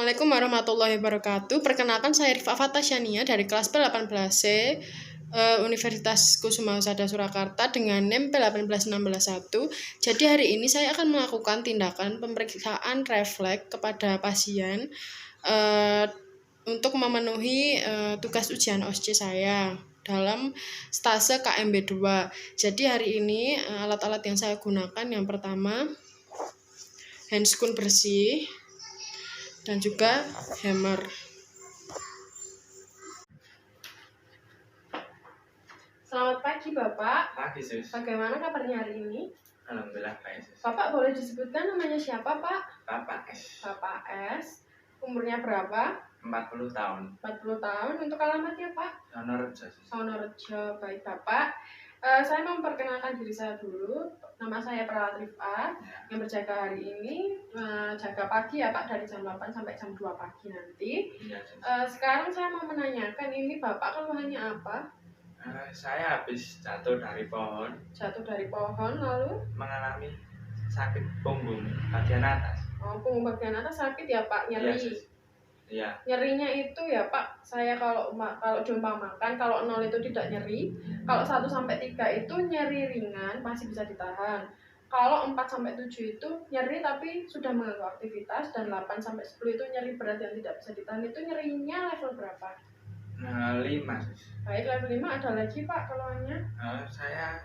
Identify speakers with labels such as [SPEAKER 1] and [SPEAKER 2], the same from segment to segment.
[SPEAKER 1] Assalamualaikum warahmatullahi wabarakatuh. Perkenalkan saya Rifa Fatasyania dari kelas P18C Universitas Kusuma Husada Surakarta dengan NIM P18161. Jadi hari ini saya akan melakukan tindakan pemeriksaan refleks kepada pasien untuk memenuhi tugas ujian OSCE saya dalam stase KMB 2. Jadi hari ini alat-alat yang saya gunakan yang pertama handscoon bersih dan juga hammer. Selamat pagi Bapak.
[SPEAKER 2] Pagi Sus.
[SPEAKER 1] Bagaimana kabarnya hari ini?
[SPEAKER 2] Alhamdulillah baik Sus.
[SPEAKER 1] Bapak boleh disebutkan namanya siapa Pak?
[SPEAKER 2] Bapak S.
[SPEAKER 1] Bapak S. Umurnya berapa?
[SPEAKER 2] 40 tahun.
[SPEAKER 1] 40 tahun. Untuk alamatnya Pak?
[SPEAKER 2] Sonorejo Sus.
[SPEAKER 1] Sonorejo. Baik Bapak. Saya mau memperkenalkan diri saya dulu. Nama saya Perawat Rifah yang berjaga hari ini, jaga pagi ya Pak, dari jam 8 sampai jam 2 pagi nanti.
[SPEAKER 2] Iya Sus.
[SPEAKER 1] Sekarang saya mau menanyakan, ini Bapak keluhannya apa?
[SPEAKER 2] Saya habis jatuh dari pohon.
[SPEAKER 1] Jatuh dari pohon lalu?
[SPEAKER 2] Mengalami sakit punggung bagian atas.
[SPEAKER 1] Oh, punggung bagian atas sakit ya Pak, nyeri.
[SPEAKER 2] Iya Sus. Iya.
[SPEAKER 1] Nyerinya itu ya Pak, saya kalau diumpamakan kalau 0 itu tidak nyeri, kalau 1 sampai 3 itu nyeri ringan masih bisa ditahan. Kalau 4 sampai 7 itu nyeri tapi sudah mengganggu aktivitas, dan 8 sampai 10 itu nyeri berat yang tidak bisa ditahan. Itu nyerinya level berapa?
[SPEAKER 2] 5 Sus.
[SPEAKER 1] Baik, level 5 ada lagi Pak keluhannya?
[SPEAKER 2] Saya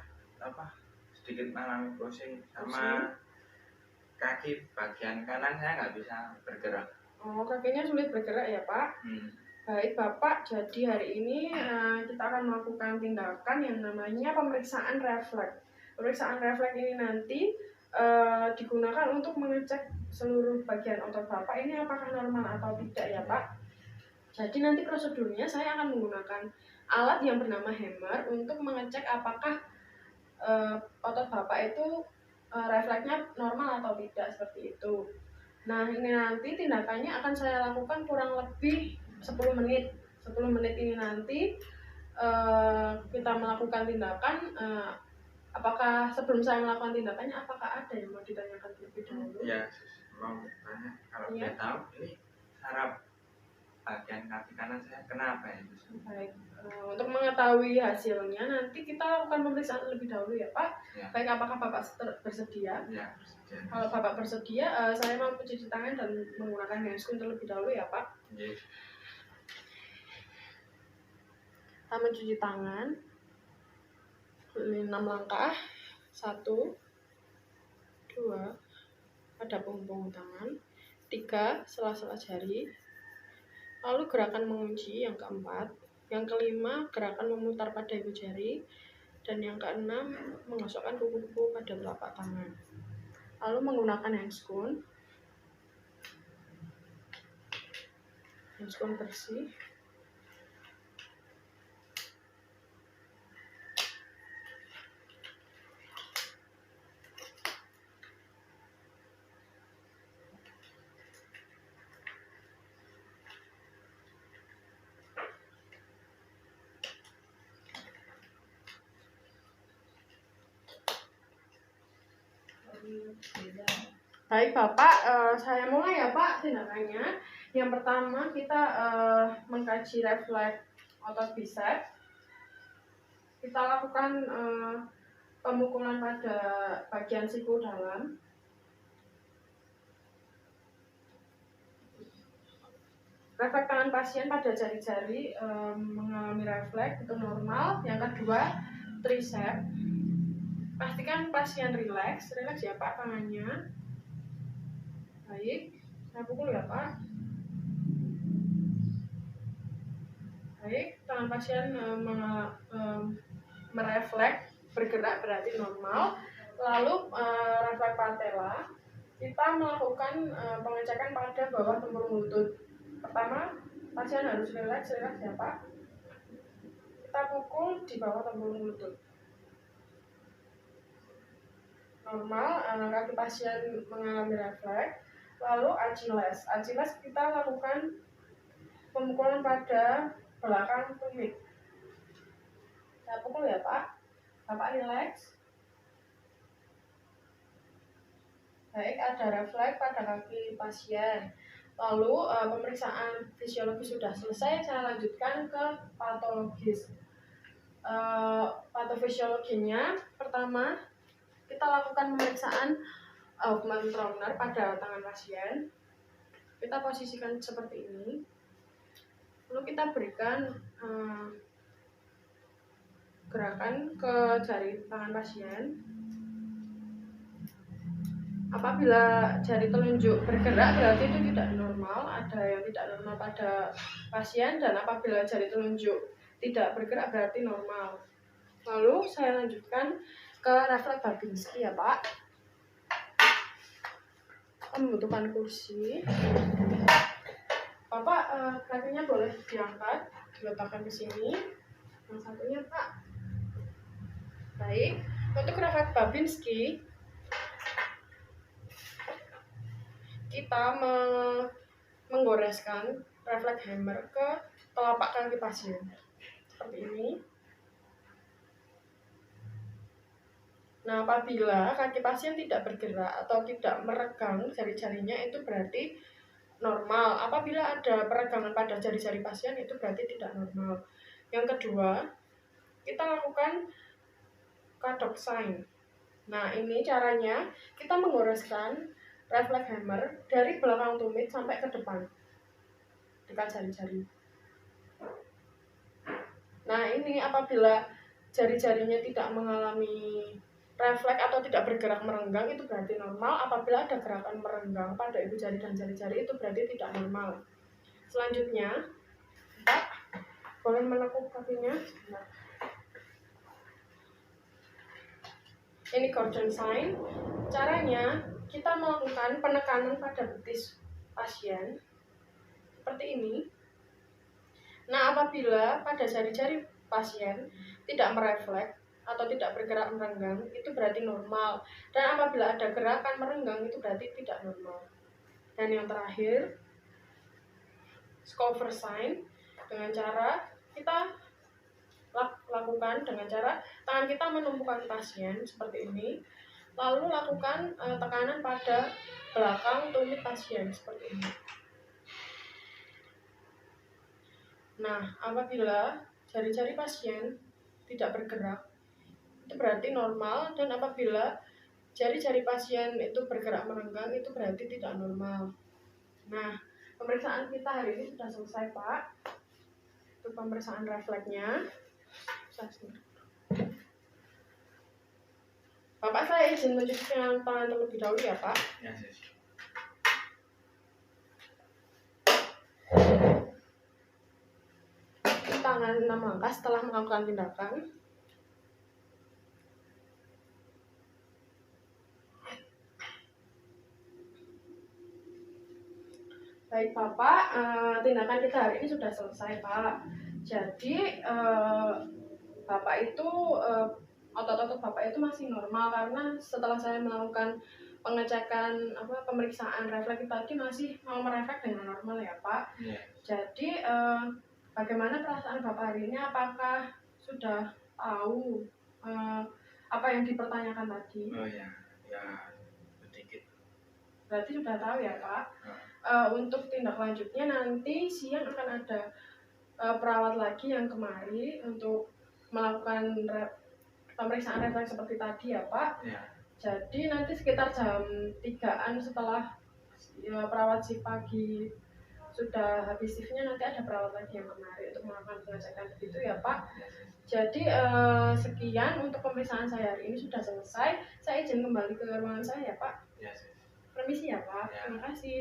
[SPEAKER 2] sedikit mengalami pusing sama kaki bagian kanan, saya nggak bisa bergerak.
[SPEAKER 1] Oh, kakinya sulit bergerak ya Pak? Baik Bapak, jadi hari ini kita akan melakukan tindakan yang namanya pemeriksaan refleks. Pemeriksaan refleks ini nanti digunakan untuk mengecek seluruh bagian otot Bapak ini apakah normal atau tidak ya Pak. Jadi nanti prosedurnya saya akan menggunakan alat yang bernama hammer untuk mengecek apakah otot Bapak itu refleksnya normal atau tidak, seperti itu. Nah, ini nanti tindakannya akan saya lakukan kurang lebih 10 menit. 10 menit ini nanti kita melakukan tindakan. Apakah sebelum saya melakukan tindakannya, apakah ada yang mau ditanyakan terlebih dahulu?
[SPEAKER 2] Ya, mau tanya kalau dia tahu ini saraf bagian kaki kanan saya kenapa ya?
[SPEAKER 1] Baik, untuk mengetahui hasilnya nanti kita lakukan pemeriksaan lebih dahulu ya Pak. Ya. Baik, apakah Bapak bersedia?
[SPEAKER 2] Ya, bersedia.
[SPEAKER 1] Kalau Bapak bersedia, saya mau mencuci tangan dan menggunakan handscoon terlebih dahulu ya Pak.
[SPEAKER 2] Yes.
[SPEAKER 1] Kita mencuci tangan 6 langkah. 1, 2 pada punggung tangan, 3 sela-sela jari, lalu gerakan mengunci yang keempat, yang kelima gerakan memutar pada ibu jari, dan yang keenam menggosokkan kuku-kuku pada telapak tangan. Lalu menggunakan handscoon bersih. Baik Bapak, saya mulai ya Pak tindakannya. Yang pertama kita mengkaji refleks otot bicep. Kita lakukan pemukulan pada bagian siku dalam. Refleks tangan pasien pada jari-jari mengalami refleks, itu normal. Yang kedua, tricep. Pastikan pasien rileks ya Pak tangannya. Baik, saya pukul ya Pak. Baik, tangan pasien merefleks, bergerak berarti normal. Lalu refleks patella, kita melakukan pengecekan pada bawah tempurung lutut. Pertama, pasien harus rileks ya Pak. Kita pukul di bawah tempurung lutut. Normal, kaki pasien mengalami refleks. Lalu Achilles kita lakukan pemukulan pada belakang tumit. Saya pukul ya Pak. Bapak rileks. Baik, ada refleks pada kaki pasien. Lalu pemeriksaan fisiologis sudah selesai, saya lanjutkan ke patologis. Patofisiologinya pertama kita lakukan pemeriksaan Hoffmann Trauner pada tangan pasien. Kita posisikan seperti ini. Lalu kita berikan gerakan ke jari tangan pasien. Apabila jari telunjuk bergerak berarti itu tidak normal, ada yang tidak normal pada pasien, dan apabila jari telunjuk tidak bergerak berarti normal. Lalu saya lanjutkan ke refleks Babinski ya Pak. Kita membutuhkan kursi. Bapak kakinya boleh diangkat, diletakkan ke sini. Yang satunya Pak. Baik, untuk refleks Babinski kita menggoreskan refleks hammer ke telapak kaki pasien seperti ini. Nah, apabila kaki pasien tidak bergerak atau tidak meregang jari-jarinya itu berarti normal. Apabila ada peregangan pada jari-jari pasien itu berarti tidak normal. Yang kedua, kita lakukan Kadok sign. Nah, ini caranya kita menggoreskan refleks hammer dari belakang tumit sampai ke depan dekat jari-jari. Nah, ini apabila jari-jarinya tidak mengalami refleks atau tidak bergerak merenggang itu berarti normal. Apabila ada gerakan merenggang pada ibu jari dan jari-jari itu berarti tidak normal. Selanjutnya, Pak boleh menekuk kakinya. Ini Gordon sign. Caranya kita melakukan penekanan pada betis pasien seperti ini. Nah, apabila pada jari-jari pasien tidak merefleks atau tidak bergerak merenggang itu berarti normal, dan apabila ada gerakan merenggang itu berarti tidak normal. Dan yang terakhir, Scover sign, dengan cara kita lakukan dengan cara tangan kita menumpukan pasien seperti ini, lalu lakukan tekanan pada belakang tumit pasien seperti ini. Nah, apabila jari-jari pasien tidak bergerak itu berarti normal, dan apabila jari-jari pasien itu bergerak merenggang itu berarti tidak normal. Nah, pemeriksaan kita hari ini sudah selesai Pak. Itu pemeriksaan refleksnya. Bapak, saya izin mencucikan tangan terlebih dahulu ya Pak.
[SPEAKER 2] Ya,
[SPEAKER 1] Tangan 6 langkah setelah melakukan tindakan. Baik Bapak, tindakan kita hari ini sudah selesai Pak. Jadi Bapak itu otot-otot Bapak itu masih normal, karena setelah saya melakukan pengecekan pemeriksaan refleks tadi masih mau merefleks dengan normal ya Pak.
[SPEAKER 2] Yeah.
[SPEAKER 1] Jadi bagaimana perasaan Bapak hari ini? Apakah sudah tahu apa yang dipertanyakan tadi?
[SPEAKER 2] Oh ya sedikit.
[SPEAKER 1] Berarti sudah tahu ya Pak. Untuk tindak lanjutnya nanti siang akan ada perawat lagi yang kemari untuk melakukan pemeriksaan refleks seperti tadi ya Pak.
[SPEAKER 2] Ya.
[SPEAKER 1] Jadi nanti sekitar jam 3-an setelah perawat shift pagi sudah habis shiftnya, nanti ada perawat lagi yang kemari untuk melakukan pengecekan begitu ya Pak. Jadi sekian untuk pemeriksaan saya hari ini sudah selesai. Saya izin kembali ke ruangan saya ya Pak.
[SPEAKER 2] Ya,
[SPEAKER 1] Permisi ya Pak.
[SPEAKER 2] Ya.
[SPEAKER 1] Terima kasih.